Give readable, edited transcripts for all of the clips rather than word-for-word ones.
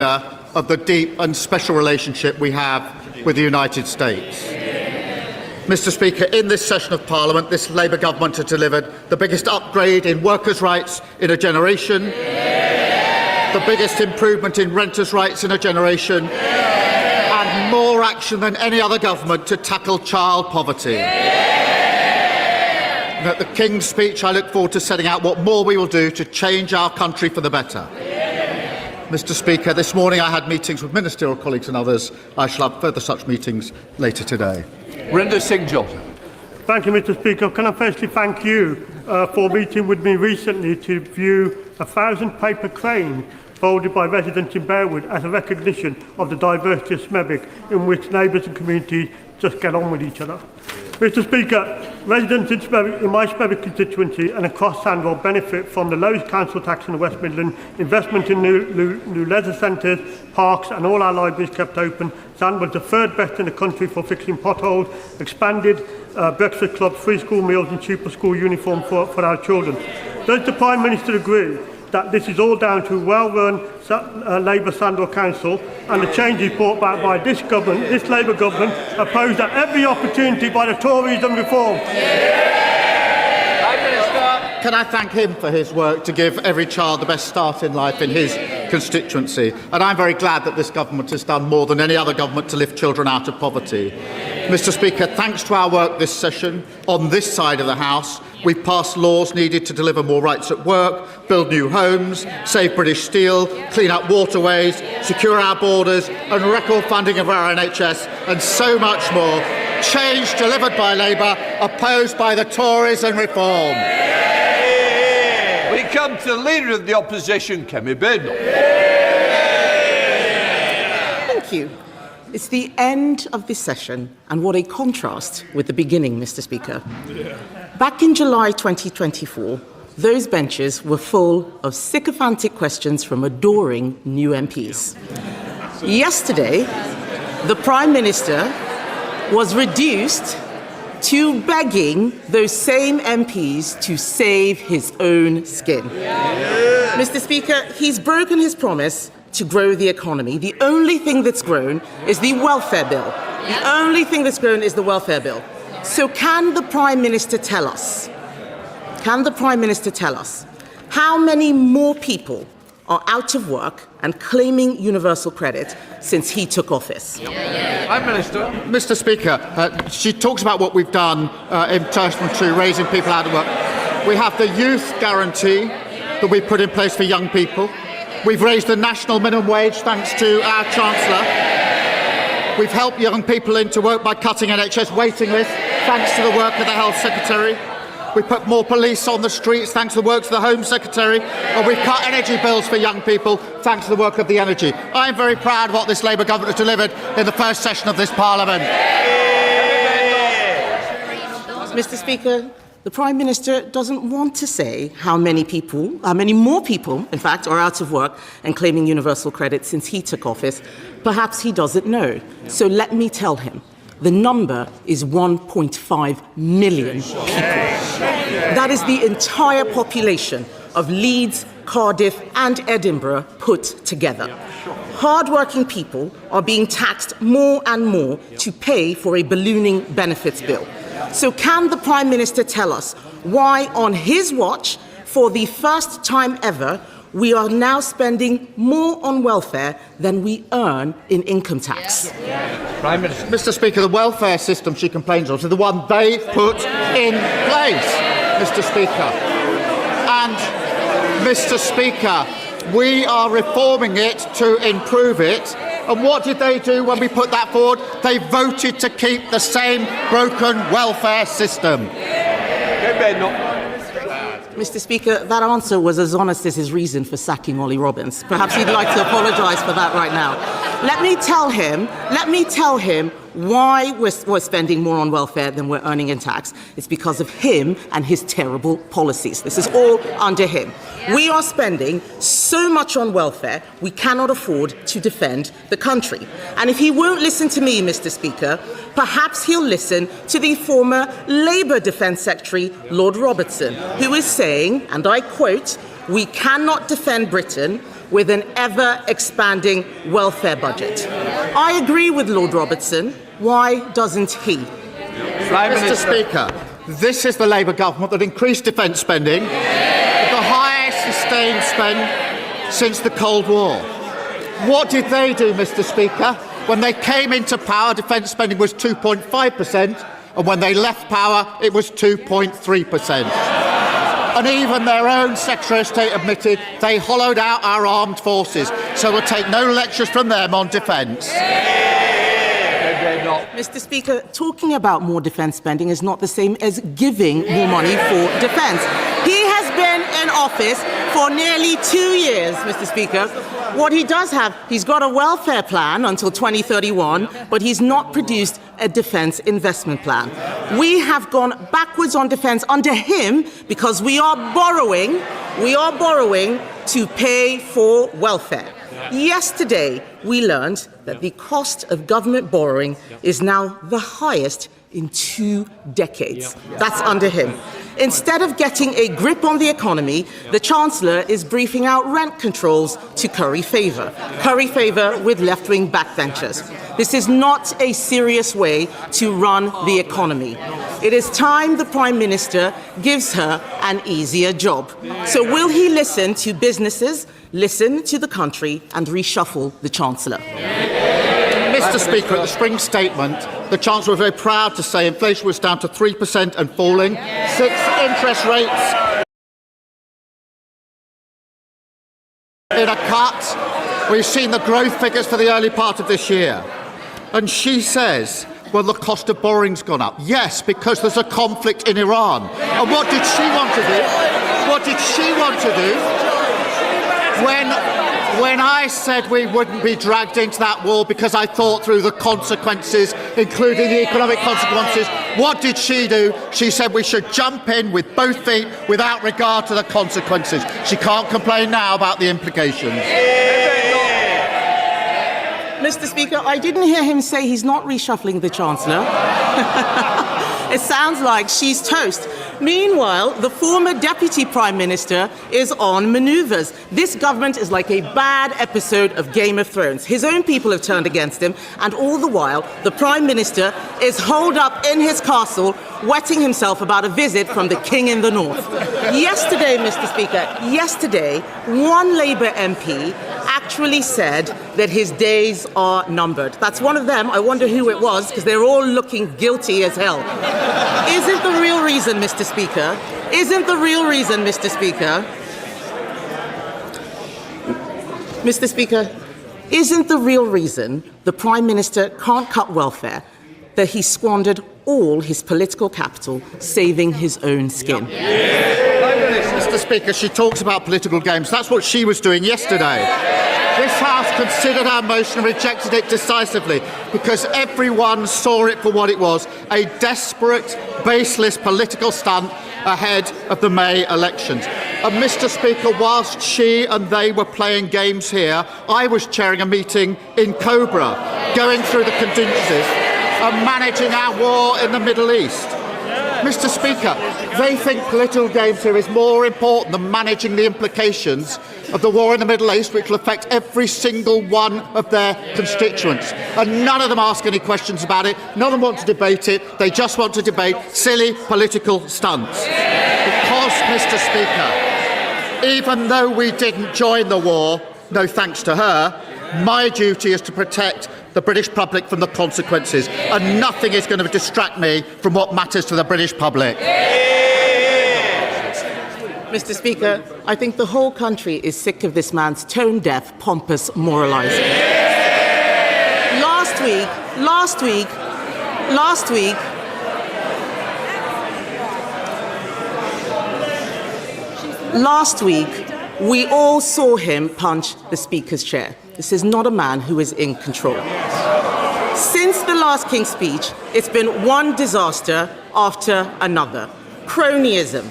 of the deep and special relationship we have with the United States. Mr. Speaker, in this session of Parliament, this Labour government has delivered the biggest upgrade in workers' rights in a generation, the biggest improvement in renters' rights in a generation, and more action than any other government to tackle child poverty. At the King's speech, I look forward to setting out what more we will do to change our country for the better. Mr. Speaker, this morning I had meetings with ministerial colleagues and others. I shall have further such meetings later today. Rinder Singh Johnson. Thank you, Mr. Speaker. Can I firstly thank you for meeting with me recently to view a 1,000-paper crane folded by residents in Bearwood as a recognition of the diversity of Smethwick, in which neighbours and communities just get on with each other. Mr. Speaker, residents in my Smethwick constituency and across Sandwell benefit from the lowest council tax in the West Midlands, investment in new leisure centres, parks and all our libraries kept open. Sandwell's the third best in the country for fixing potholes, expanded breakfast clubs, free school meals and cheaper school uniform for our children. Does the Prime Minister agree that this is all down to a well-run Labour Sandwell Council and the changes brought back by this government, this Labour government, opposed at every opportunity by the Tories and Reform? Can I thank him for his work to give every child the best start in life in his constituency? And I'm very glad that this government has done more than any other government to lift children out of poverty. Mr. Speaker, thanks to our work this session on this side of the House, we've passed laws needed to deliver more rights at work, build new homes, save British steel, clean up waterways, secure our borders and record funding of our NHS and so much more. Change delivered by Labour, opposed by the Tories and Reform. We come to the Leader of the Opposition, Kemi. Thank you. It's the end of this session, and what a contrast with the beginning, Mr. Speaker. Back in July 2024, those benches were full of sycophantic questions from adoring new MPs. Yesterday, the Prime Minister was reduced to begging those same MPs to save his own skin. Mr. Speaker, he's broken his promise to grow the economy. The only thing that's grown is the welfare bill. The only thing that's grown is the welfare bill. So can the Prime Minister tell us, how many more people are out of work and claiming universal credit since he took office? Prime Minister. Mr. Speaker, she talks about what we've done in relation to raising people out of work. We have the youth guarantee that we put in place for young people. We've raised the national minimum wage thanks to our Chancellor. We've helped young people into work by cutting NHS waiting lists thanks to the work of the Health Secretary. We put more police on the streets thanks to the work of the Home Secretary. And we've cut energy bills for young people thanks to the work of the Energy. I am very proud of what this Labour government has delivered in the first session of this Parliament. Mr. Speaker, the Prime Minister doesn't want to say how many more people, in fact, are out of work and claiming universal credit since he took office. Perhaps he doesn't know. So let me tell him. The number is 1.5 million people. That is the entire population of Leeds, Cardiff and Edinburgh put together. Hard-working people are being taxed more and more to pay for a ballooning benefits bill. So can the Prime Minister tell us why, on his watch, for the first time ever, we are now spending more on welfare than we earn in income tax? Prime Minister. Mr. Speaker, the welfare system she complains of is the one they put in place, Mr. Speaker. And, Mr. Speaker, we are reforming it to improve it. And what did they do when we put that forward? They voted to keep the same broken welfare system. Mr. Speaker, that answer was as honest as his reason for sacking Ollie Robbins. Perhaps he'd like to apologise for that right now. Let me tell him why we're spending more on welfare than we're earning in tax. It's because of him and his terrible policies. This is all under him. We are spending so much on welfare, we cannot afford to defend the country. And if he won't listen to me, Mr. Speaker, perhaps he'll listen to the former Labour Defence Secretary, Lord Robertson, who is saying, and I quote, "We cannot defend Britain with an ever-expanding welfare budget. I agree with Lord Robertson. Why doesn't he? Prime Mr. Minister. Speaker, this is the Labour government that increased defence spending, the highest sustained spend since the Cold War. What did they do, Mr. Speaker? When they came into power, defence spending was 2.5%, and when they left power, it was 2.3%. And even their own Secretary of State admitted they hollowed out our armed forces, so we'll take no lectures from them on defence. Mr. Speaker, talking about more defence spending is not the same as giving more money for defence. He has been in office for nearly 2 years, Mr. Speaker. What he does have, he's got a welfare plan until 2031, but he's not produced a defence investment plan. We have gone backwards on defence under him because we are borrowing to pay for welfare. Yesterday, we learned that the cost of government borrowing is now the highest in 2 decades. That's under him. Instead of getting a grip on the economy, the Chancellor is briefing out rent controls to curry favour with left-wing backbenchers. This is not a serious way to run the economy. It is time the Prime Minister gives her an easier job. So will he listen to businesses, listen to the country and reshuffle the Chancellor? Mr. Speaker, at the spring statement, the Chancellor was very proud to say inflation was down to 3% and falling. 6 interest rates in a cut. We've seen the growth figures for the early part of this year. And she says, well, the cost of borrowing's gone up. Yes, because there's a conflict in Iran. And what did she want to do? What did she want to do? When I said we wouldn't be dragged into that war because I thought through the consequences, including the economic consequences, what did she do? She said we should jump in with both feet without regard to the consequences. She can't complain now about the implications. Mr. Speaker, I didn't hear him say he's not reshuffling the Chancellor. It sounds like she's toast. Meanwhile, the former Deputy Prime Minister is on manoeuvres. This government is like a bad episode of Game of Thrones. His own people have turned against him, and all the while, the Prime Minister is holed up in his castle, wetting himself about a visit from the King in the North. Yesterday, Mr. Speaker, one Labour MP actually said that his days are numbered. That's one of them. I wonder who it was, because they're all looking guilty as hell. Isn't the real reason, Mr. Speaker, isn't the real reason the Prime Minister can't cut welfare that he squandered all his political capital saving his own skin? Mr. Speaker, she talks about political games. That's what she was doing yesterday. This House considered our motion and rejected it decisively because everyone saw it for what it was, a desperate, baseless political stunt ahead of the May elections. And Mr. Speaker, whilst she and they were playing games here, I was chairing a meeting in Cobra, going through the contingencies and managing our war in the Middle East. Mr. Speaker, they think political games here is more important than managing the implications of the war in the Middle East, which will affect every single one of their constituents. And none of them ask any questions about it. None of them want to debate it. They just want to debate silly political stunts. Because, Mr. Speaker, even though we didn't join the war, no thanks to her, my duty is to protect the British public from the consequences, and nothing is going to distract me from what matters to the British public. Mr. Speaker, I think the whole country is sick of this man's tone-deaf, pompous moralising. Last week, we all saw him punch the Speaker's chair. This is not a man who is in control. Since the last King's speech, it's been one disaster after another. Cronyism,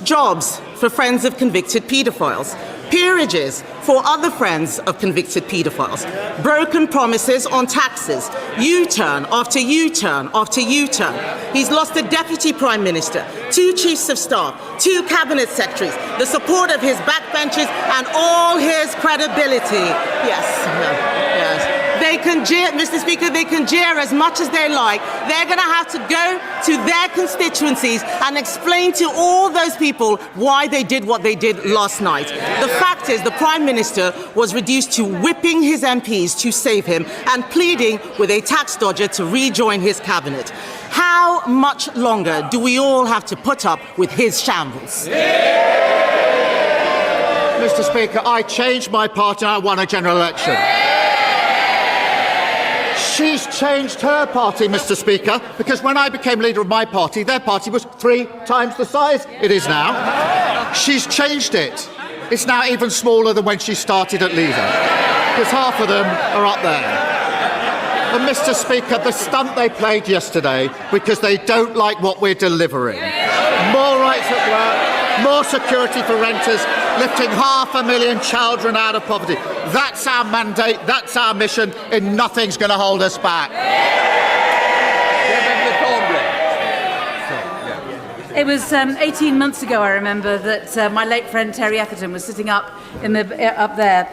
jobs for friends of convicted paedophiles, peerages for other friends of convicted paedophiles, broken promises on taxes, U-turn after U-turn after U-turn. He's lost a deputy prime minister, 2 chiefs of staff, 2 cabinet secretaries, the support of his backbenchers, and all his credibility. Yes. They can jeer, Mr. Speaker, they can jeer as much as they like. They're going to have to go to their constituencies and explain to all those people why they did what they did last night. The fact is, the Prime Minister was reduced to whipping his MPs to save him and pleading with a tax dodger to rejoin his cabinet. How much longer do we all have to put up with his shambles? Mr. Speaker, I changed my party and I won a general election. She's changed her party, Mr. Speaker, because when I became leader of my party, their party was 3 times the size it is now. She's changed it. It's now even smaller than when she started at leader, because half of them are up there. And Mr. Speaker, the stunt they played yesterday because they don't like what we're delivering. More rights at work, more security for renters, lifting 500,000 children out of poverty. That's our mandate, that's our mission, and nothing's going to hold us back. It was 18 months ago, I remember, that my late friend Terry Etherton was sitting up there